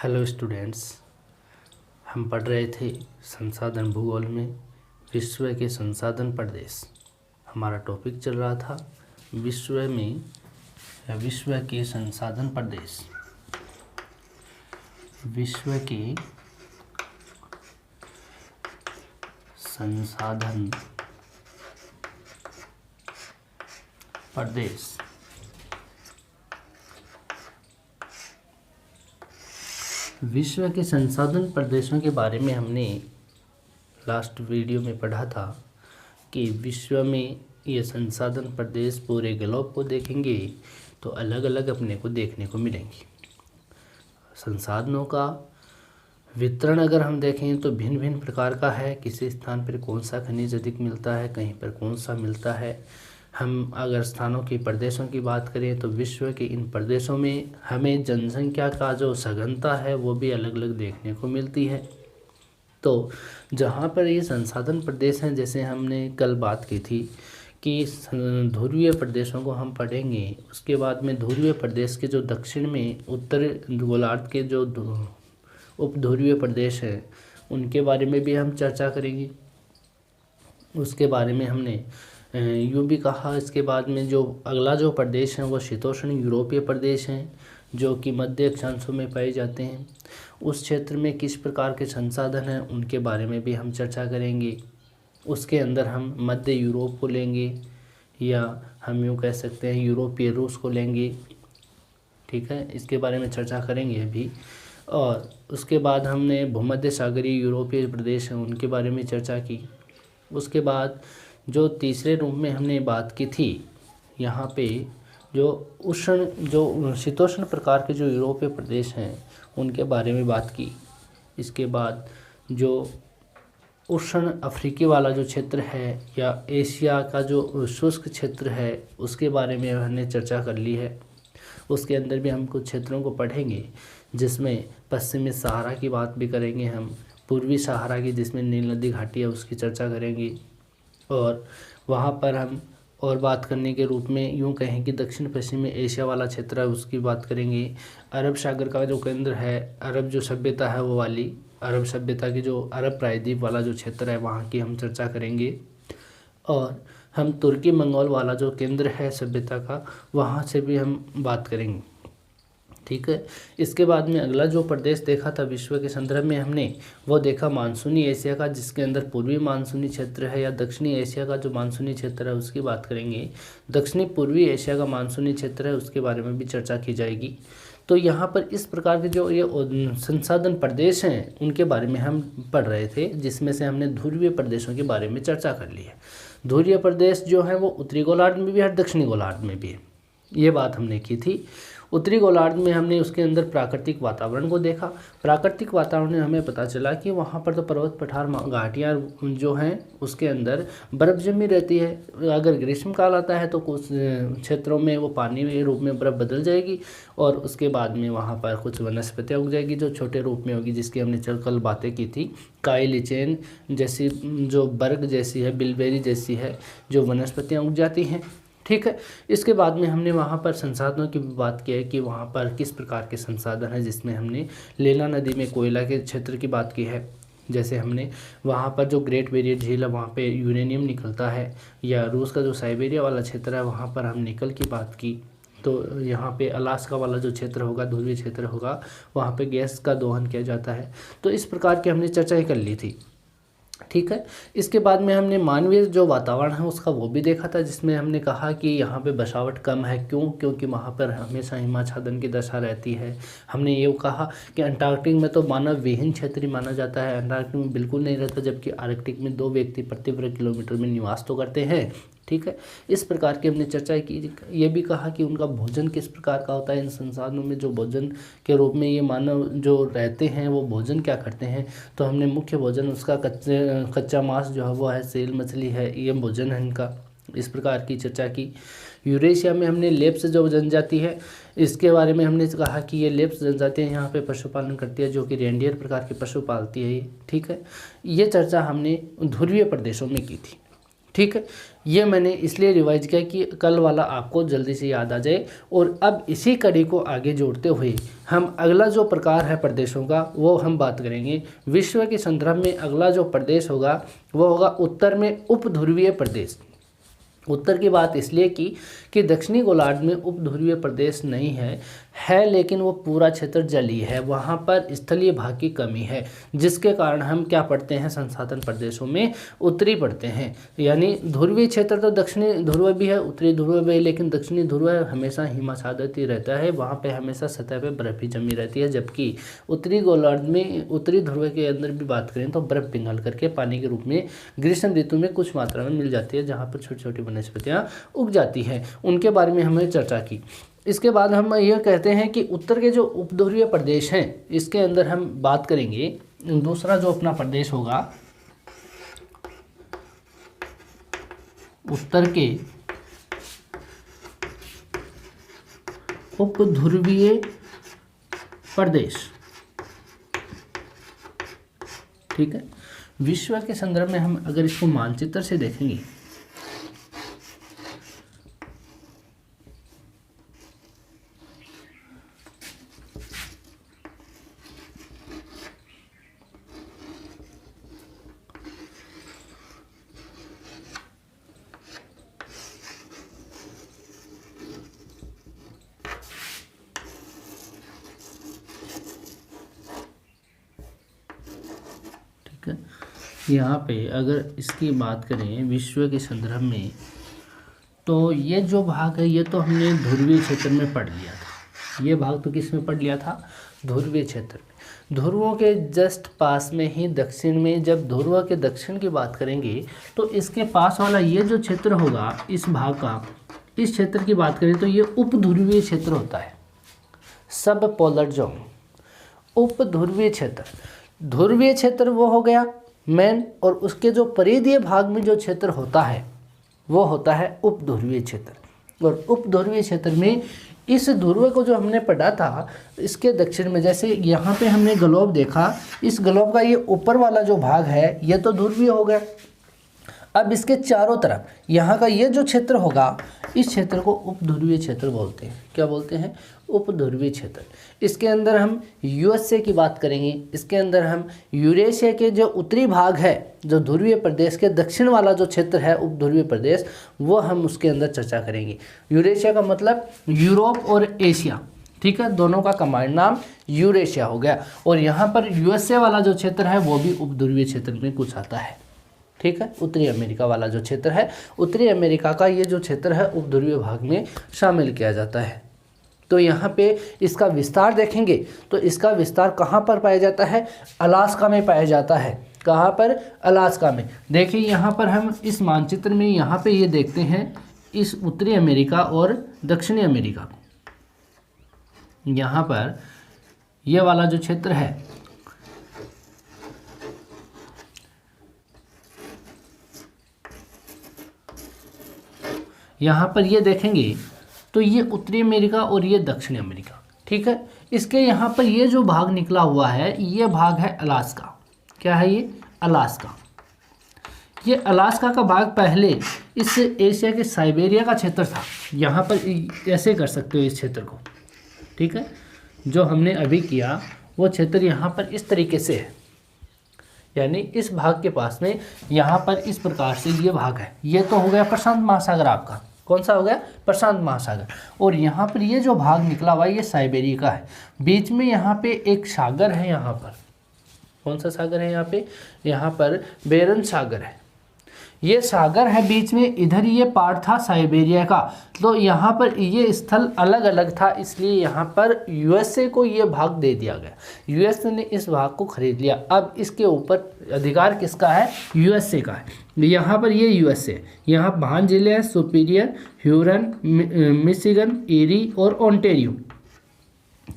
Hello students. हम पढ़ रहे थे संसाधन भूगोल में विश्व के संसाधन प्रदेश। हमारा टॉपिक चल रहा था विश्व में या विश्व के संसाधन प्रदेश। विश्व के संसाधन प्रदेश। विश्व के संसाधन प्रदेशों के बारे में हमने लास्ट वीडियो में पढ़ा था कि विश्व में ये संसाधन प्रदेश पूरे ग्लोब को देखेंगे तो अलग अलग अपने को देखने को मिलेंगे। संसाधनों का वितरण अगर हम देखें तो भिन्न भिन्न प्रकार का है। किसी स्थान पर कौन सा खनिज अधिक मिलता है, कहीं पर कौन सा मिलता है। हम अगर स्थानों की प्रदेशों की बात करें तो विश्व के इन प्रदेशों में हमें जनसंख्या का जो सघनता है वो भी अलग अलग देखने को मिलती है। तो जहाँ पर ये संसाधन प्रदेश हैं, जैसे हमने कल बात की थी कि ध्रुवीय प्रदेशों को हम पढ़ेंगे, उसके बाद में ध्रुवीय प्रदेश के जो दक्षिण में उत्तर गोलार्ध के जो उपध्रुवीय प्रदेश हैं उनके बारे में भी हम चर्चा करेंगे। उसके बारे में हमने यूँ भी कहा। इसके बाद में जो अगला जो प्रदेश हैं वो शीतोष्ण यूरोपीय प्रदेश हैं जो कि मध्य अक्षांशों में पाए जाते हैं। उस क्षेत्र में किस प्रकार के संसाधन हैं उनके बारे में भी हम चर्चा करेंगे। उसके अंदर हम मध्य यूरोप को लेंगे या हम यूँ कह सकते हैं यूरोपीय रूस को लेंगे। ठीक है, इसके बारे में चर्चा करेंगे अभी। और उसके बाद हमने भूमध्य सागरीय यूरोपीय प्रदेश हैं उनके बारे में चर्चा की। उसके बाद जो तीसरे रूप में हमने बात की थी, यहाँ पे जो शीतोष्ण प्रकार के जो यूरोपीय प्रदेश हैं उनके बारे में बात की। इसके बाद जो उष्ण अफ्रीकी वाला जो क्षेत्र है या एशिया का जो शुष्क क्षेत्र है उसके बारे में हमने चर्चा कर ली है। उसके अंदर भी हम कुछ क्षेत्रों को पढ़ेंगे जिसमें पश्चिमी सहारा की बात भी करेंगे, हम पूर्वी सहारा की जिसमें नील नदी घाटी है उसकी चर्चा करेंगे। और वहाँ पर हम और बात करने के रूप में यूँ कहें कि दक्षिण पश्चिमी एशिया वाला क्षेत्र है उसकी बात करेंगे। अरब सागर का जो केंद्र है, अरब जो सभ्यता है वो वाली अरब सभ्यता की जो अरब प्रायद्वीप वाला जो क्षेत्र है वहाँ की हम चर्चा करेंगे। और हम तुर्की मंगोल वाला जो केंद्र है सभ्यता का वहाँ से भी हम बात करेंगे। ठीक है, इसके बाद में अगला जो प्रदेश देखा था विश्व के संदर्भ में हमने वो देखा मानसूनी एशिया का, जिसके अंदर पूर्वी मानसूनी क्षेत्र है या दक्षिणी एशिया का जो मानसूनी क्षेत्र है उसकी बात करेंगे। दक्षिणी पूर्वी एशिया का मानसूनी क्षेत्र है उसके बारे में भी चर्चा की जाएगी। तो यहाँ पर इस प्रकार के जो ये संसाधन प्रदेश हैं उनके बारे में हम पढ़ रहे थे, जिसमें से हमने ध्रुवीय प्रदेशों के बारे में चर्चा कर ली है। ध्रुवीय प्रदेश जो है वो उत्तरी गोलार्ध में भी है, दक्षिणी गोलार्ध में भी है, ये बात हमने की थी। उत्तरी गोलार्ध में हमने उसके अंदर प्राकृतिक वातावरण को देखा। प्राकृतिक वातावरण में हमें पता चला कि वहाँ पर तो पर्वत पठार घाटियाँ जो हैं उसके अंदर बर्फ़ जमी रहती है। अगर ग्रीष्म काल आता है तो कुछ क्षेत्रों में वो पानी के रूप में बर्फ़ बदल जाएगी और उसके बाद में वहाँ पर कुछ वनस्पतियाँ उग जाएगी जो छोटे रूप में होगी, जिसकी हमने कल बातें की थी। काई लिचेन जैसी जो बर्ग जैसी है, बिलबेरी जैसी है जो वनस्पतियाँ उग जाती हैं। ठीक है, इसके बाद में हमने वहाँ पर संसाधनों की भी बात की है कि वहाँ पर किस प्रकार के संसाधन हैं, जिसमें हमने लेला नदी में कोयला के क्षेत्र की बात की है। जैसे हमने वहाँ पर जो ग्रेट बैरियर झील है वहाँ पे यूरेनियम निकलता है, या रूस का जो साइबेरिया वाला क्षेत्र है वहाँ पर हम निकल की बात की। तो यहाँ पे अलास्का वाला जो क्षेत्र होगा, ध्रुवीय क्षेत्र होगा, वहाँ पे गैस का दोहन किया जाता है। तो इस प्रकार की हमने चर्चा ही कर ली थी। ठीक है, इसके बाद में हमने मानवीय जो वातावरण है उसका वो भी देखा था, जिसमें हमने कहा कि यहाँ पे बसावट कम है। क्योंकि वहाँ पर हमेशा हिमाच्छादन की दशा रहती है। हमने ये कहा कि अंटार्कटिक में तो मानव विहीन क्षेत्र ही माना जाता है, अंटार्कटिक में बिल्कुल नहीं रहता, जबकि आर्कटिक में 2 व्यक्ति प्रति वर्ग किलोमीटर में निवास तो करते हैं। ठीक है, इस प्रकार की हमने चर्चा की। ये भी कहा कि उनका भोजन किस प्रकार का होता है, इन संसाधनों में जो भोजन के रूप में ये मानव जो रहते हैं वो भोजन क्या करते हैं। तो हमने मुख्य भोजन उसका कच्चा मांस जो है वो है, सेल मछली है, ये भोजन है इनका। इस प्रकार की चर्चा की। यूरेशिया में हमने लेप्स जो जनजाति है इसके बारे में हमने कहा कि ये लेप्स जनजाति यहाँ पे पशुपालन करती है, जो कि रेंडियर प्रकार के पशु पालती है ये। ठीक है, ये चर्चा हमने ध्रुवीय प्रदेशों में की थी। ठीक है, ये मैंने इसलिए रिवाइज किया कि कल वाला आपको जल्दी से याद आ जाए। और अब इसी कड़ी को आगे जोड़ते हुए हम अगला जो प्रकार है प्रदेशों का वो हम बात करेंगे। विश्व के संदर्भ में अगला जो प्रदेश होगा वो होगा उत्तर में उपध्रुवीय प्रदेश। उत्तर की बात इसलिए की कि दक्षिणी गोलार्ध में उपध्रुवीय प्रदेश नहीं है लेकिन वो पूरा क्षेत्र जलीय है, वहाँ पर स्थलीय भाग की कमी है, जिसके कारण हम क्या पढ़ते हैं, संसाधन प्रदेशों में उत्तरी पढ़ते हैं। यानी ध्रुवीय क्षेत्र तो दक्षिणी ध्रुव भी है, उत्तरी ध्रुव भी है, लेकिन दक्षिणी ध्रुव हमेशा हिमाच्छादित ही रहता है, वहाँ पे हमेशा सतह पे बर्फ ही जमी रहती है। जबकि उत्तरी गोलार्ध में, उत्तरी ध्रुव के अंदर भी बात करें तो बर्फ पिघल करके पानी के रूप में ग्रीष्म ऋतु में कुछ मात्रा में मिल जाती है, जहाँ पर छोटी छोटी वनस्पतियाँ उग जाती हैं। उनके बारे में हमने चर्चा की। इसके बाद हम यह कहते हैं कि उत्तर के जो उपध्रुवीय प्रदेश हैं इसके अंदर हम बात करेंगे। दूसरा जो अपना प्रदेश होगा उत्तर के उपध्रुवीय प्रदेश, ठीक है। विश्व के संदर्भ में हम अगर इसको मानचित्र से देखेंगे यहाँ पे अगर इसकी बात करें विश्व के संदर्भ में, तो ये जो भाग है ये तो हमने ध्रुवीय क्षेत्र में पढ़ लिया था। ये भाग तो किस में पढ़ लिया था, ध्रुवीय क्षेत्र में। ध्रुवों के जस्ट पास में ही दक्षिण में, जब ध्रुव के दक्षिण की बात करेंगे तो इसके पास वाला ये जो क्षेत्र होगा इस भाग का, इस क्षेत्र की बात करें तो ये उपध्रुवीय क्षेत्र होता है, सब पोलर जोन। उपध्रुवीय क्षेत्र, ध्रुवीय क्षेत्र वो हो गया मेन, और उसके जो परिधीय भाग में जो क्षेत्र होता है वो होता है उपध्रुवीय क्षेत्र। और उपध्रुवीय क्षेत्र में इस ध्रुव को जो हमने पढ़ा था इसके दक्षिण में, जैसे यहाँ पे हमने ग्लोब देखा, इस ग्लोब का ये ऊपर वाला जो भाग है ये तो ध्रुवीय हो गया। अब इसके चारों तरफ यहाँ का ये जो क्षेत्र होगा इस क्षेत्र को उपध्रुवीय क्षेत्र बोलते हैं। क्या बोलते हैं, उपध्रुवीय क्षेत्र। इसके अंदर हम यूएसए की बात करेंगे, इसके अंदर हम यूरेशिया के जो उत्तरी भाग है, जो ध्रुवीय प्रदेश के दक्षिण वाला जो क्षेत्र है उपध्रुवीय प्रदेश, वो हम उसके अंदर चर्चा करेंगे। यूरेशिया का मतलब यूरोप और एशिया, ठीक है, दोनों का कंबाइंड नाम यूरेशिया हो गया। और यहाँ पर यूएसए वाला जो क्षेत्र है वो भी उपध्रुवीय क्षेत्र में कुछ आता है, ठीक है। उत्तरी अमेरिका वाला जो क्षेत्र है, उत्तरी अमेरिका का ये जो क्षेत्र है उपध्रुवीय भाग में शामिल किया जाता है। तो यहाँ पे इसका विस्तार देखेंगे तो इसका विस्तार कहाँ पर पाया जाता है, अलास्का में पाया जाता है। कहाँ पर, अलास्का में। देखिए यहाँ पर हम इस मानचित्र में यहाँ पे ये देखते हैं इस उत्तरी अमेरिका और दक्षिणी अमेरिका। यहाँ पर ये वाला जो क्षेत्र है यहाँ पर ये देखेंगे तो ये उत्तरी अमेरिका और ये दक्षिणी अमेरिका, ठीक है। इसके यहाँ पर ये जो भाग निकला हुआ है ये भाग है अलास्का। क्या है ये, अलास्का। ये अलास्का का भाग पहले इस एशिया के साइबेरिया का क्षेत्र था। यहाँ पर ऐसे कर सकते हो इस क्षेत्र को, ठीक है। जो हमने अभी किया वो क्षेत्र यहाँ पर इस तरीके से है, यानी इस भाग के पास में यहाँ पर इस प्रकार से ये भाग है। ये तो हो गया प्रशांत महासागर आपका, कौन सा हो गया, प्रशांत महासागर। और यहाँ पर ये जो भाग निकला हुआ है ये साइबेरिया का है। बीच में यहाँ पे एक सागर है, यहाँ पर कौन सा सागर है, यहाँ पर बेरन सागर है। ये सागर है बीच में, इधर ये पार्ट था साइबेरिया का। तो यहाँ पर ये स्थल अलग अलग था, इसलिए यहाँ पर यूएसए को ये भाग दे दिया गया। यूएसए ने इस भाग को खरीद लिया। अब इसके ऊपर अधिकार किसका है, यूएसए का है। यहाँ पर ये यूएसए, यहाँ 5 जिले हैं, सुपीरियर, ह्यूरन, मिशिगन, एरी और ओंटेरियो,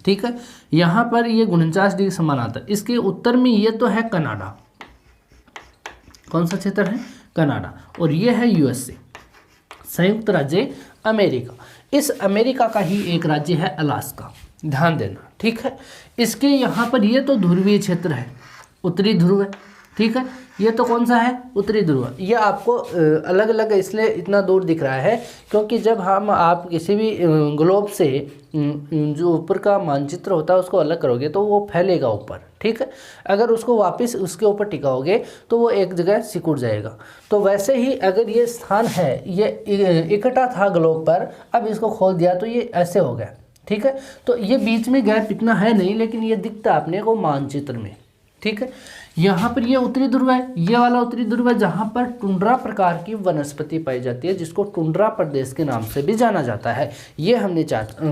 ठीक है। यहाँ पर ये 49 डिग्री समानांतर। इसके उत्तर में ये तो है कनाडा, कौन सा क्षेत्र है, कनाडा। और ये है यूएसए, संयुक्त राज्य अमेरिका। इस अमेरिका का ही एक राज्य है अलास्का, ध्यान देना, ठीक है। इसके यहाँ पर ये तो ध्रुवीय क्षेत्र है, उत्तरी ध्रुव है, ठीक है। ये तो कौन सा है, उत्तरी ध्रुव। ये आपको अलग अलग इसलिए इतना दूर दिख रहा है क्योंकि जब आप किसी भी ग्लोब से जो ऊपर का मानचित्र होता है उसको अलग करोगे तो वो फैलेगा ऊपर, ठीक है। अगर उसको वापस उसके ऊपर टिकाओगे तो वो एक जगह सिकुड़ जाएगा। तो वैसे ही अगर ये स्थान है, ये इकट्ठा था ग्लोब पर, अब इसको खोल दिया तो ये ऐसे हो गया, ठीक है। तो ये बीच में गैप इतना है नहीं, लेकिन ये दिखता अपने को मानचित्र में, ठीक है। यहाँ पर ये उत्तरी ध्रुव है, ये वाला उत्तरी ध्रुव है जहाँ पर टुंड्रा प्रकार की वनस्पति पाई जाती है, जिसको टुंड्रा प्रदेश के नाम से भी जाना जाता है। ये हमने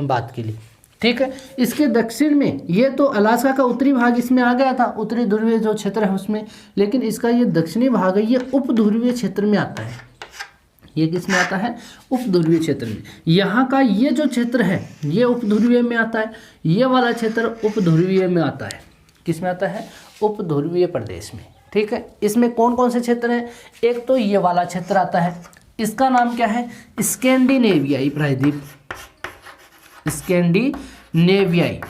बात की ली, ठीक है। इसके दक्षिण में ये तो अलास्का का उत्तरी भाग इसमें आ गया था, उत्तरी ध्रुवीय जो क्षेत्र है उसमें, लेकिन इसका ये दक्षिणी भाग है, ये उपध्रुवीय क्षेत्र में आता है। ये किस में आता है, उपध्रुवीय क्षेत्र में। यहाँ का ये जो क्षेत्र है ये उपध्रुवीय में आता है, ये वाला क्षेत्र उपध्रुवीय में आता है। किस में आता है, उपध्रुवीय प्रदेश में, ठीक है। इसमें कौन कौन से क्षेत्र हैं, एक तो ये वाला क्षेत्र आता है, इसका नाम क्या है, स्कैंडिनेवियाई प्रायद्वीप, स्कैंडिनेवियाई,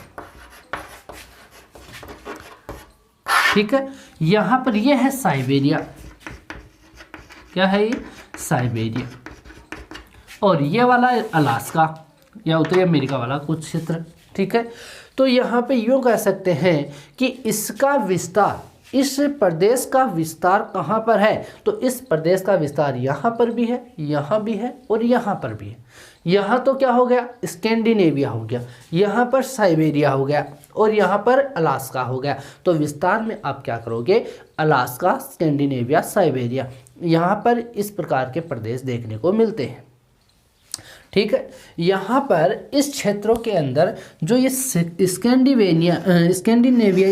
ठीक है। यहाँ पर ये है साइबेरिया, क्या है ये, साइबेरिया। और ये वाला अलास्का या उत्तरी अमेरिका वाला कुछ क्षेत्र, ठीक है। तो यहाँ पे यूँ कह सकते हैं कि इसका विस्तार, इस प्रदेश का विस्तार कहाँ पर है, तो इस प्रदेश का विस्तार यहाँ पर भी है, यहाँ भी है और यहाँ पर भी है। यहाँ तो क्या हो गया, स्कैंडिनेविया हो गया, यहाँ पर साइबेरिया हो गया और यहाँ पर अलास्का हो गया। तो विस्तार में आप क्या करोगे, अलास्का, स्कैंडिनेविया, साइबेरिया, यहाँ पर इस प्रकार के प्रदेश देखने को मिलते हैं, ठीक है। यहाँ पर इस क्षेत्रों के अंदर जो ये स्कैंडिनेवियाई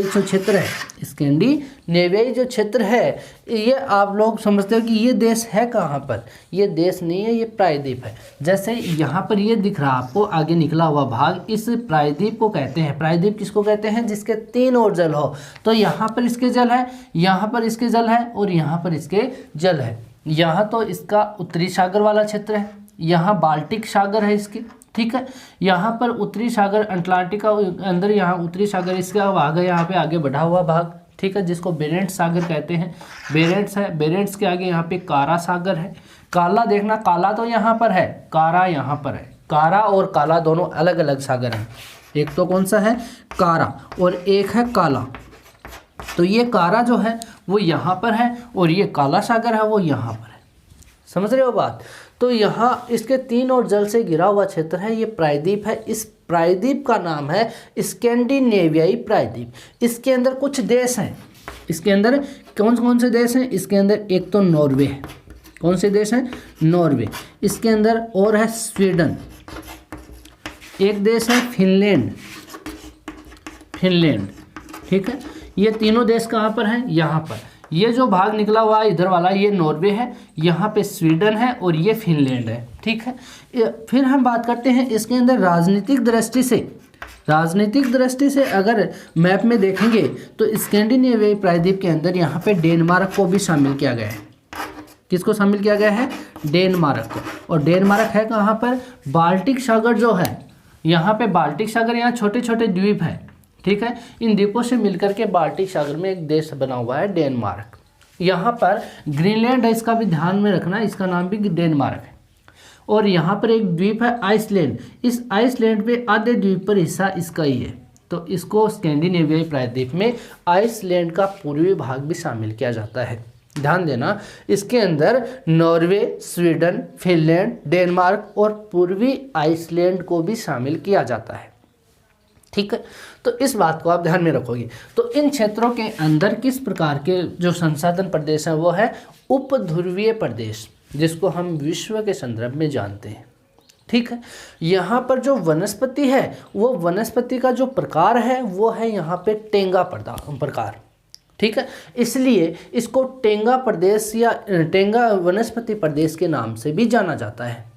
जो क्षेत्र है, स्कैंडिनेवियाई जो क्षेत्र है, ये आप लोग समझते हो कि ये देश है कहाँ पर, ये देश नहीं है, ये प्रायद्वीप है। जैसे यहाँ पर ये दिख रहा आपको आगे निकला हुआ भाग, इस प्रायद्वीप को कहते हैं। प्रायद्वीप किसको कहते हैं, जिसके तीन ओर जल हो। तो यहाँ पर इसके जल है, यहाँ पर इसके जल है और यहाँ पर इसके जल है। यहाँ तो इसका उत्तरी सागर वाला क्षेत्र है, यहाँ बाल्टिक सागर है इसकी, ठीक है। यहाँ पर उत्तरी सागर अटलांटिक का अंदर, यहाँ उत्तरी सागर इसका भाग है, यहाँ पे आगे बढ़ा हुआ भाग, ठीक है, जिसको बेरेंट्स सागर कहते हैं। बेरेंट्स है, बेरेंट्स के आगे यहाँ पे कारा सागर है। काला देखना, काला तो यहाँ पर है, कारा यहाँ पर है। कारा और काला दोनों अलग अलग सागर हैं। एक तो कौन सा है, कारा, और एक है काला। तो ये कारा जो है वो यहाँ पर है और ये काला सागर है वो यहाँ पर है। समझ रहे हो बात। तो यहाँ इसके तीन और जल से घिरा हुआ क्षेत्र है, ये प्रायद्वीप है। इस प्रायद्वीप का नाम है स्कैंडिनेवियाई प्रायद्वीप। इसके अंदर कुछ देश हैं, इसके अंदर कौन कौन से देश हैं, इसके अंदर एक तो नॉर्वे है। कौन से देश हैं, नॉर्वे। इसके अंदर और है स्वीडन, एक देश है फिनलैंड, फिनलैंड, ठीक है। ये तीनों देश कहाँ पर हैं, यहाँ पर। ये जो भाग निकला हुआ है इधर वाला, ये नॉर्वे है, यहाँ पे स्वीडन है और ये फिनलैंड है, ठीक है। फिर हम बात करते हैं इसके अंदर राजनीतिक दृष्टि से। राजनीतिक दृष्टि से अगर मैप में देखेंगे तो स्कैंडिनेवियाई प्रायद्वीप के अंदर यहाँ पे डेनमार्क को भी शामिल किया गया है। किसको शामिल किया गया है, डेनमार्क को। और डेनमार्क है कहाँ पर, बाल्टिक सागर जो है, यहाँ पे बाल्टिक सागर, यहाँ छोटे छोटे द्वीप है, ठीक है। इन द्वीपों से मिलकर के बाल्टिक सागर में एक देश बना हुआ है डेनमार्क। यहाँ पर ग्रीनलैंड है, इसका भी ध्यान में रखना, इसका नाम भी डेनमार्क है। और यहाँ पर एक द्वीप है आइसलैंड, इस आइसलैंड पे आधे द्वीप पर हिस्सा इसका ही है। तो इसको स्कैंडिनेवियाई प्रायद्वीप में आइसलैंड का पूर्वी भाग भी शामिल किया जाता है। ध्यान देना, इसके अंदर नॉर्वे, स्वीडन, फिनलैंड, डेनमार्क और पूर्वी आइसलैंड को भी शामिल किया जाता है, ठीक है। तो इस बात को आप ध्यान में रखोगे। तो इन क्षेत्रों के अंदर किस प्रकार के जो संसाधन प्रदेश हैं वो है उपध्रुवीय प्रदेश, जिसको हम विश्व के संदर्भ में जानते हैं, ठीक है। यहाँ पर जो वनस्पति है वो वनस्पति का जो प्रकार है वो है यहाँ पे टेंगा प्रकार, ठीक है। इसलिए इसको टेंगा प्रदेश या टेंगा वनस्पति प्रदेश के नाम से भी जाना जाता है।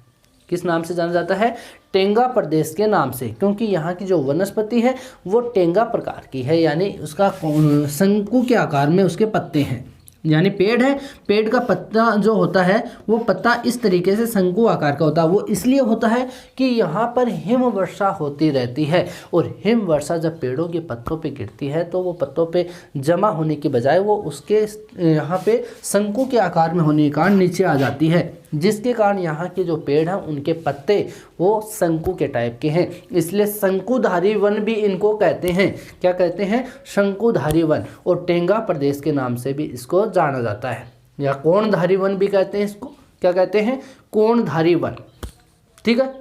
किस नाम से जाना जाता है, टेंगा प्रदेश के नाम से, क्योंकि यहाँ की जो वनस्पति है वो टेंगा प्रकार की है, यानी उसका शंकु के आकार में उसके पत्ते हैं, यानी पेड़ है, पेड़ का पत्ता जो होता है वो पत्ता इस तरीके से शंकु आकार का होता है। वो इसलिए होता है कि यहाँ पर हिम वर्षा होती रहती है, और हिम वर्षा जब पेड़ों के पत्तों पे गिरती है तो वो पत्तों पे जमा होने के बजाय वो उसके यहाँ पे शंकु के आकार में होने के कारण नीचे आ जाती है, जिसके कारण यहाँ के जो पेड़ हैं उनके पत्ते वो शंकु के टाइप के हैं, इसलिए शंकुधारी वन भी इनको कहते हैं। क्या कहते हैं? शंकुधारी वन। और टेंगा प्रदेश के नाम से भी इसको जाना जाता है, या कोणधारी वन भी कहते हैं इसको। क्या कहते हैं? कोणधारी वन। ठीक है।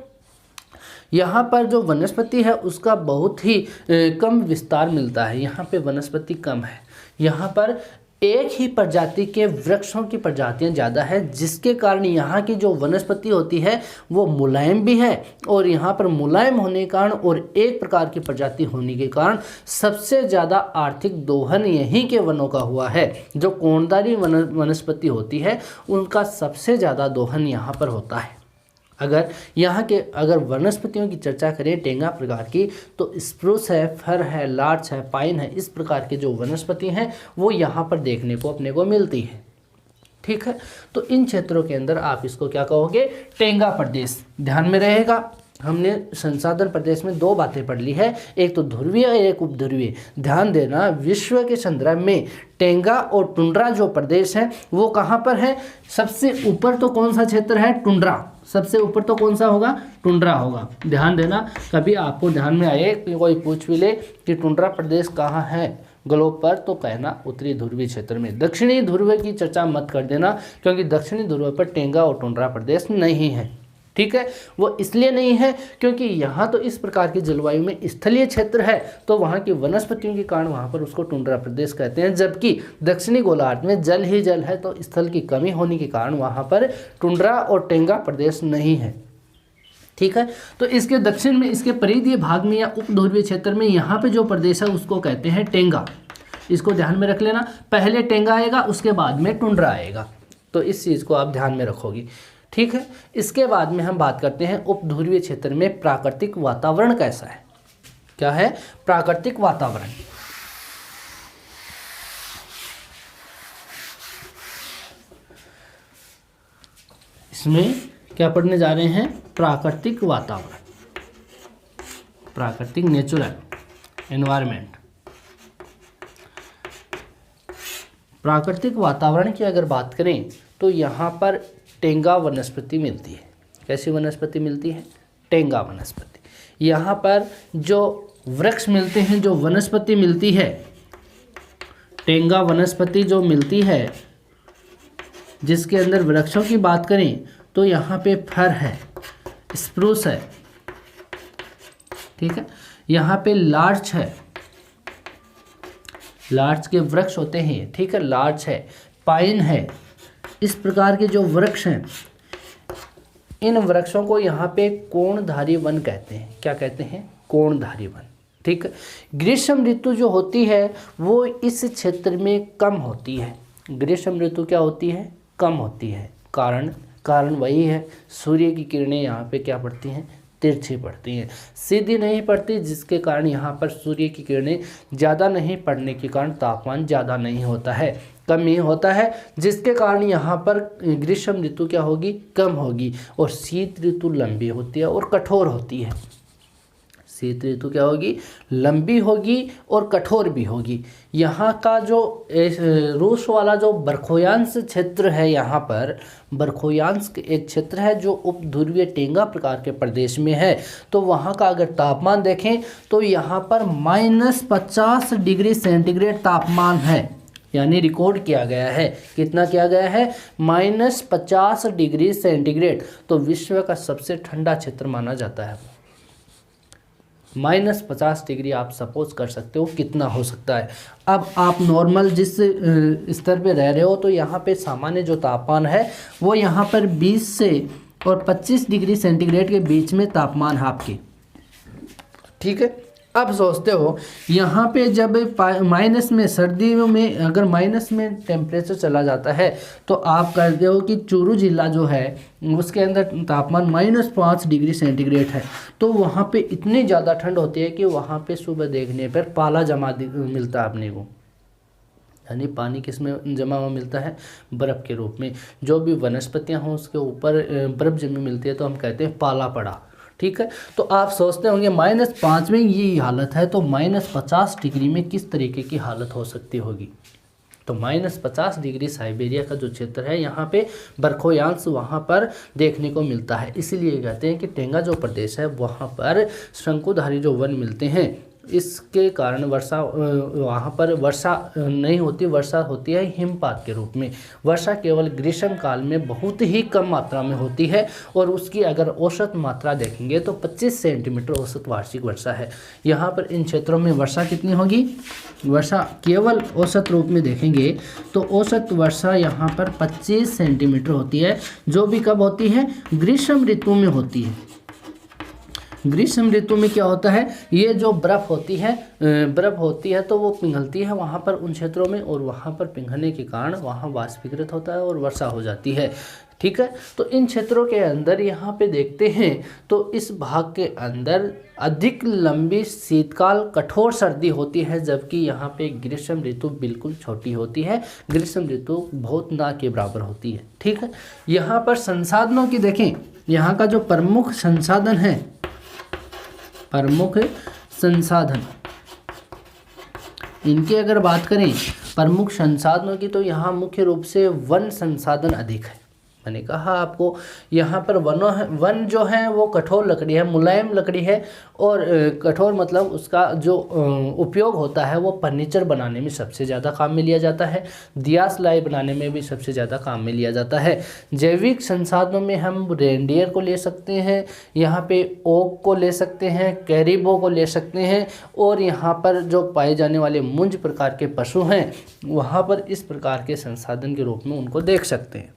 यहाँ पर जो वनस्पति है उसका बहुत ही कम विस्तार मिलता है, यहाँ पे वनस्पति कम है। यहाँ पर एक ही प्रजाति के वृक्षों की प्रजातियां ज़्यादा है, जिसके कारण यहाँ की जो वनस्पति होती है वो मुलायम भी है, और यहाँ पर मुलायम होने के कारण और एक प्रकार की प्रजाति होने के कारण सबसे ज़्यादा आर्थिक दोहन यहीं के वनों का हुआ है। जो कोणधारी वनस्पति होती है उनका सबसे ज़्यादा दोहन यहाँ पर होता है। अगर वनस्पतियों की चर्चा करें टेंगा प्रकार की, तो स्प्रूस है, फर है, लार्च है, पाइन है, इस प्रकार की जो वनस्पति हैं वो यहाँ पर देखने को अपने को मिलती है। ठीक है। तो इन क्षेत्रों के अंदर आप इसको क्या कहोगे? टेंगा प्रदेश। ध्यान में रहेगा, हमने संसाधन प्रदेश में दो बातें पढ़ ली है, एक तो ध्रुवीय और एक उपध्रुवीय। ध्यान देना, विश्व के संदर्भ में टेंगा और टुंड्रा जो प्रदेश है वो कहाँ पर है? सबसे ऊपर तो कौन सा क्षेत्र है? टुंड्रा। सबसे ऊपर तो कौन सा होगा? टुंड्रा होगा। ध्यान देना, कभी आपको ध्यान में आए कि कोई पूछ भी ले कि टुंड्रा प्रदेश कहाँ है ग्लोब पर, तो कहना उत्तरी ध्रुवीय क्षेत्र में। दक्षिणी ध्रुव की चर्चा मत कर देना, क्योंकि दक्षिणी ध्रुव पर टेंगा और टुंड्रा प्रदेश नहीं है। ठीक है। वो इसलिए नहीं है क्योंकि यहाँ तो इस प्रकार की जलवायु में स्थलीय क्षेत्र है, तो वहाँ की वनस्पतियों के कारण वहाँ पर उसको टुंड्रा प्रदेश कहते हैं, जबकि दक्षिणी गोलार्ध में जल ही जल है, तो स्थल की कमी होने के कारण वहाँ पर टुंड्रा और टेंगा प्रदेश नहीं है। ठीक है। तो इसके दक्षिण में, इसके परिधीय भाग में या उपध्रुवीय क्षेत्र में यहाँ पे जो प्रदेश है उसको कहते हैं टेंगा। इसको ध्यान में रख लेना, पहले टेंगा आएगा उसके बाद में टुंड्रा आएगा, तो इस चीज़ को आप ध्यान में रखोगे। ठीक है। इसके बाद में हम बात करते हैं उपध्रुवीय क्षेत्र में प्राकृतिक वातावरण कैसा है। क्या है? प्राकृतिक वातावरण। इसमें क्या पढ़ने जा रहे हैं? प्राकृतिक वातावरण, प्राकृतिक नेचुरल एनवायरनमेंट। प्राकृतिक वातावरण की अगर बात करें तो यहाँ पर टेंगा वनस्पति मिलती है। कैसी वनस्पति मिलती है? टेंगा वनस्पति। यहाँ पर जो वृक्ष मिलते हैं, जो वनस्पति मिलती है, टेंगा वनस्पति जो मिलती है, जिसके अंदर वृक्षों की बात करें तो यहाँ पे फर है, स्प्रूस है। ठीक है। यहाँ पे लार्च है, लार्च के वृक्ष होते हैं। ठीक है। लार्च है, पाइन है, इस प्रकार के जो वृक्ष हैं, इन वृक्षों को यहाँ पे कोणधारी वन कहते हैं। क्या कहते हैं? कोणधारी वन। ठीक है। ग्रीष्म ऋतु जो होती है वो इस क्षेत्र में कम होती है। ग्रीष्म ऋतु क्या होती है? कम होती है। कारण वही है, सूर्य की किरणें यहाँ पे क्या पड़ती हैं? तिरछी पड़ती हैं, सीधी नहीं पड़ती, जिसके कारण यहाँ पर सूर्य की किरणें ज़्यादा नहीं पड़ने के कारण तापमान ज़्यादा नहीं होता है, कम ही होता है, जिसके कारण यहाँ पर ग्रीष्म ऋतु क्या होगी? कम होगी। और शीत ऋतु लंबी होती है और कठोर होती है। शीत ऋतु क्या होगी? लंबी होगी और कठोर भी होगी। यहाँ का जो रूस वाला जो बरखोयांश क्षेत्र है, यहाँ पर बरखोयांश एक क्षेत्र है जो उपध्रुवीय टेंगा प्रकार के प्रदेश में है, तो वहाँ का अगर तापमान देखें तो यहाँ पर -50 डिग्री सेंटीग्रेड तापमान है, यानी रिकॉर्ड किया गया है। कितना किया गया है? -50 डिग्री सेंटीग्रेड। तो विश्व का सबसे ठंडा क्षेत्र माना जाता है। -50 डिग्री आप सपोज कर सकते हो कितना हो सकता है। अब आप नॉर्मल जिस स्तर पे रह रहे हो, तो यहाँ पे सामान्य जो तापमान है वो यहाँ पर 20 से और 25 डिग्री सेंटीग्रेड के बीच में तापमान है आपके। ठीक है। अब सोचते हो यहाँ पे जब माइनस में, सर्दियों में अगर माइनस में टेम्परेचर चला जाता है, तो आप कहते हो कि चूरू जिला जो है उसके अंदर तापमान -5 डिग्री सेंटीग्रेड है, तो वहाँ पे इतनी ज़्यादा ठंड होती है कि वहाँ पे सुबह देखने पर पाला जमा मिलता है अपने को। यानी पानी किस में जमा हुआ मिलता है, बर्फ़ के रूप में। जो भी वनस्पतियाँ हों उसके ऊपर बर्फ़ जमी मिलती है तो हम कहते हैं पाला पड़ा। ठीक है, तो आप सोचते होंगे -5 में ये हालत है तो -50 डिग्री में किस तरीके की हालत हो सकती होगी। तो -50 डिग्री साइबेरिया का जो क्षेत्र है यहाँ पे बरखोयांश वहाँ पर देखने को मिलता है। इसीलिए कहते हैं कि टेंगा जो प्रदेश है वहाँ पर शंकुधारी जो वन मिलते हैं, इसके कारण वर्षा वहाँ पर वर्षा नहीं होती, वर्षा होती है हिमपात के रूप में। वर्षा केवल ग्रीष्म काल में बहुत ही कम मात्रा में होती है और उसकी अगर औसत मात्रा देखेंगे तो 25 सेंटीमीटर औसत वार्षिक वर्षा है। यहाँ पर इन क्षेत्रों में वर्षा कितनी होगी, वर्षा केवल औसत रूप में देखेंगे तो औसत वर्षा यहाँ पर 25 सेंटीमीटर होती है, जो भी कब होती है, ग्रीष्म ऋतु में होती है। ग्रीष्म ऋतु में क्या होता है, ये जो बर्फ़ होती है तो वो पिघलती है वहाँ पर उन क्षेत्रों में, और वहाँ पर पिघलने के कारण वहाँ वाष्पीकृत होता है और वर्षा हो जाती है। ठीक है, तो इन क्षेत्रों के अंदर यहाँ पे देखते हैं तो इस भाग के अंदर अधिक लंबी शीतकाल कठोर सर्दी होती है, जबकि यहाँ पे ग्रीष्म ऋतु बिल्कुल छोटी होती है, ग्रीष्म ऋतु बहुत ना के बराबर होती है। ठीक है, यहाँ पर संसाधनों की देखें, यहाँ का जो प्रमुख संसाधन है, प्रमुख संसाधन, इनकी अगर बात करें प्रमुख संसाधनों की, तो यहाँ मुख्य रूप से वन संसाधन अधिक है। मैंने कहा आपको यहाँ पर वन जो है वो कठोर लकड़ी है, मुलायम लकड़ी है, और कठोर मतलब उसका जो उपयोग होता है वो फर्नीचर बनाने में सबसे ज़्यादा काम में लिया जाता है, दिया सिलाई बनाने में भी सबसे ज़्यादा काम में लिया जाता है। जैविक संसाधनों में हम रेनडियर को ले सकते हैं, यहाँ पे ओक को ले सकते हैं, कैरिबो को ले सकते हैं, और यहाँ पर जो पाए जाने वाले मुंज प्रकार के पशु हैं वहाँ पर इस प्रकार के संसाधन के रूप में उनको देख सकते हैं।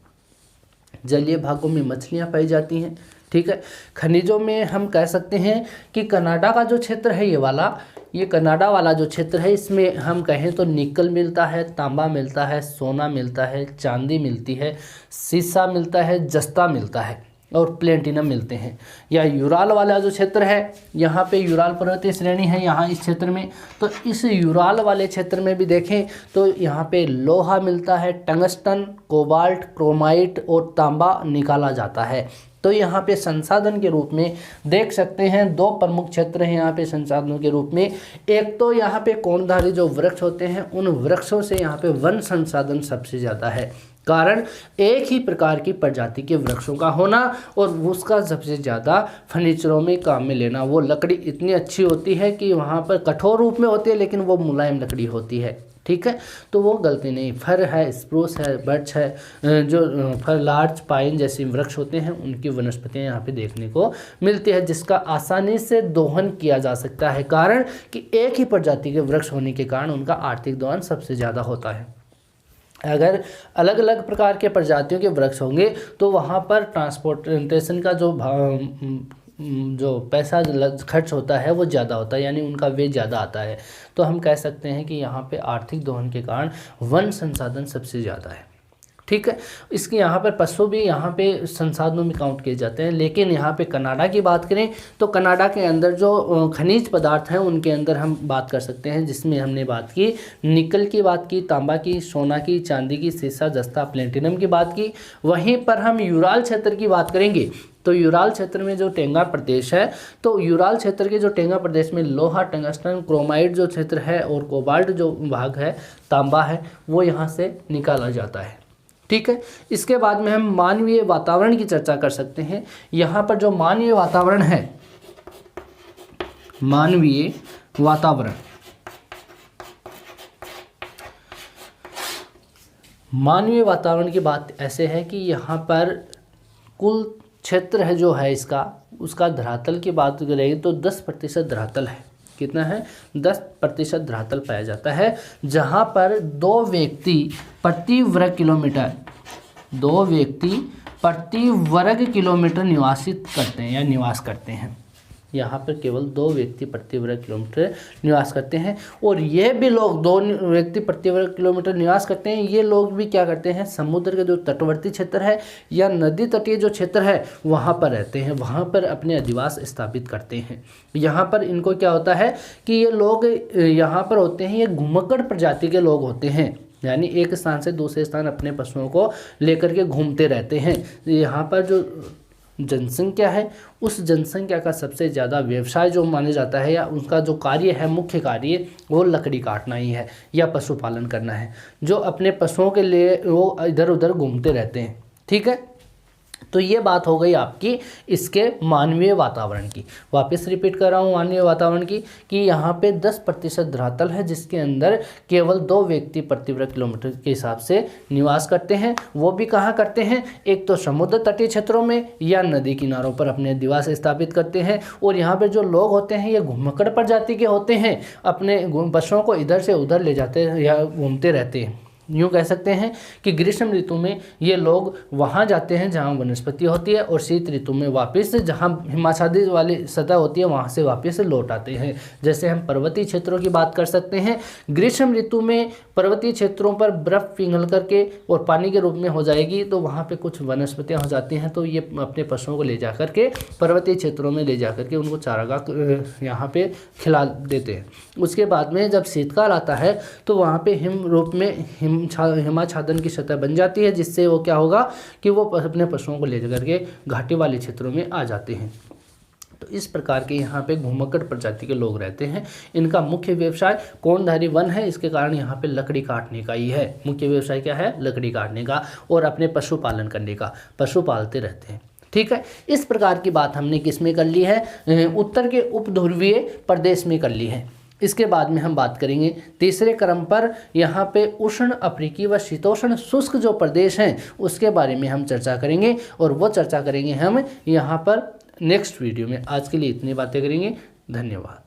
जलीय भागों में मछलियाँ पाई जाती हैं। ठीक है, खनिजों में हम कह सकते हैं कि कनाडा का जो क्षेत्र है ये कनाडा वाला जो क्षेत्र है, इसमें हम कहें तो निकल मिलता है, तांबा मिलता है, सोना मिलता है, चांदी मिलती है, सीसा मिलता है, जस्ता मिलता है और प्लेटिनम मिलते हैं। या यूराल वाला जो क्षेत्र है, यहाँ पे यूराल पर्वतीय श्रेणी है यहाँ इस क्षेत्र में, तो इस यूराल वाले क्षेत्र में भी देखें तो यहाँ पे लोहा मिलता है, टंगस्टन, कोबाल्ट, क्रोमाइट और तांबा निकाला जाता है। तो यहाँ पे संसाधन के रूप में देख सकते हैं 2 प्रमुख क्षेत्र हैं यहाँ पे संसाधनों के रूप में। एक तो यहाँ पे कोणधारी जो वृक्ष होते हैं, उन वृक्षों से यहाँ पे वन संसाधन सबसे ज़्यादा है, कारण एक ही प्रकार की प्रजाति के वृक्षों का होना और उसका सबसे ज़्यादा फर्नीचरों में काम में लेना। वो लकड़ी इतनी अच्छी होती है कि वहाँ पर कठोर रूप में होती है लेकिन वो मुलायम लकड़ी होती है। ठीक है, तो वो गलती नहीं। फर है, स्प्रूस है, बर्च है, जो फर लार्ज पाइन जैसे वृक्ष होते हैं उनकी वनस्पतियाँ यहाँ पे देखने को मिलती है, जिसका आसानी से दोहन किया जा सकता है, कारण कि एक ही प्रजाति के वृक्ष होने के कारण उनका आर्थिक दोहन सबसे ज़्यादा होता है। अगर अलग अलग प्रकार के प्रजातियों के वृक्ष होंगे तो वहाँ पर ट्रांसपोर्टेशन का जो पैसा खर्च होता है वो ज़्यादा होता है, यानी उनका वेट ज़्यादा आता है। तो हम कह सकते हैं कि यहाँ पे आर्थिक दोहन के कारण वन संसाधन सबसे ज़्यादा है। ठीक है, इसके यहाँ पर पशु भी यहाँ पे संसाधनों में काउंट किए जाते हैं। लेकिन यहाँ पे कनाडा की बात करें तो कनाडा के अंदर जो खनिज पदार्थ हैं उनके अंदर हम बात कर सकते हैं, जिसमें हमने बात की निकल की बात की, तांबा की, सोना की, चांदी की, सीसा, जस्ता, प्लेटिनम की बात की। वहीं पर हम यूराल क्षेत्र की बात करेंगे तो यूराल क्षेत्र में जो टेंगा प्रदेश है, तो यूराल क्षेत्र के जो टेंगा प्रदेश में लोहा, टंगस्टन, क्रोमाइट जो क्षेत्र है और कोबाल्ट जो भाग है, तांबा है, वो यहाँ से निकाला जाता है। ठीक है, इसके बाद में हम मानवीय वातावरण की चर्चा कर सकते हैं। यहाँ पर जो मानवीय वातावरण है, मानवीय वातावरण, मानवीय वातावरण की बात ऐसे है कि यहाँ पर कुल क्षेत्र है जो है उसका धरातल की बात करें तो 10% धरातल है। कितना है? 10% धरातल पाया जाता है, जहाँ पर 2 व्यक्ति प्रति वर्ग किलोमीटर निवासित करते हैं या निवास करते हैं। यहाँ पर केवल 2 व्यक्ति प्रति वर्ग किलोमीटर निवास करते हैं। और ये भी लोग 2 व्यक्ति प्रति वर्ग किलोमीटर निवास करते हैं, ये लोग भी क्या करते हैं, समुद्र के जो तटवर्ती क्षेत्र है या नदी तटीय जो क्षेत्र है वहाँ पर रहते हैं, वहाँ पर अपने अधिवास स्थापित करते हैं। यहाँ पर इनको क्या होता है कि ये लोग यहाँ पर होते हैं, ये घुमक्कड़ प्रजाति के लोग होते हैं। यानी एक स्थान से दूसरे स्थान अपने पशुओं को लेकर के घूमते रहते हैं। यहाँ पर जो जनसंख्या है, उस जनसंख्या का सबसे ज़्यादा व्यवसाय जो माना जाता है या उनका जो कार्य है, मुख्य कार्य, वो लकड़ी काटना ही है या पशुपालन करना है, जो अपने पशुओं के लिए वो इधर उधर घूमते रहते हैं। ठीक है, तो ये बात हो गई आपकी इसके मानवीय वातावरण की। वापस रिपीट कर रहा हूँ मानवीय वातावरण की, कि यहाँ पे 10% धरातल है जिसके अंदर केवल 2 व्यक्ति प्रति वर्ग किलोमीटर के हिसाब से निवास करते हैं। वो भी कहाँ करते हैं, एक तो समुद्र तटीय क्षेत्रों में या नदी किनारों पर अपने निवास स्थापित करते हैं। और यहाँ पर जो लोग होते हैं ये घुमक्कड़ प्रजाति के होते हैं, अपने पशुओं को इधर से उधर ले जाते हैं या घूमते रहते हैं। यूँ कह सकते हैं कि ग्रीष्म ऋतु में ये लोग वहाँ जाते हैं जहाँ वनस्पति होती है, और शीत ऋतु में वापस जहाँ हिमाच्छादित वाली सतह होती है वहाँ से वापस लौट आते हैं। जैसे हम पर्वतीय क्षेत्रों की बात कर सकते हैं, ग्रीष्म ऋतु में पर्वतीय क्षेत्रों पर बर्फ़ पिघल करके और पानी के रूप में हो जाएगी, तो वहाँ पे कुछ वनस्पतियाँ हो जाती हैं, तो ये अपने पशुओं को ले जा करके पर्वतीय क्षेत्रों में ले जा करके उनको चारागाह यहाँ पे खिला देते हैं। उसके बाद में जब शीतकाल आता है तो वहाँ पे हिम रूप में हिमाच्छादन की सतह बन जाती है, जिससे वो क्या होगा कि वो अपने पशुओं को ले जा करके घाटी वाले क्षेत्रों में आ जाते हैं। तो इस प्रकार के यहाँ पे घुमक्कड़ प्रजाति के लोग रहते हैं। इनका मुख्य व्यवसाय कोणधारी वन है, इसके कारण यहाँ पे लकड़ी काटने का ही है। मुख्य व्यवसाय क्या है, लकड़ी काटने का और अपने पशुपालन करने का, पशु पालते रहते हैं। ठीक है, इस प्रकार की बात हमने किस में कर ली है, उत्तर के उपध्रुवीय प्रदेश में कर ली है। इसके बाद में हम बात करेंगे तीसरे क्रम पर, यहाँ पे उष्ण अफ्रीकी व शीतोष्ण शुष्क जो प्रदेश हैं उसके बारे में हम चर्चा करेंगे, और वो चर्चा करेंगे हम यहाँ पर नेक्स्ट वीडियो में। आज के लिए इतनी बातें करेंगे। धन्यवाद।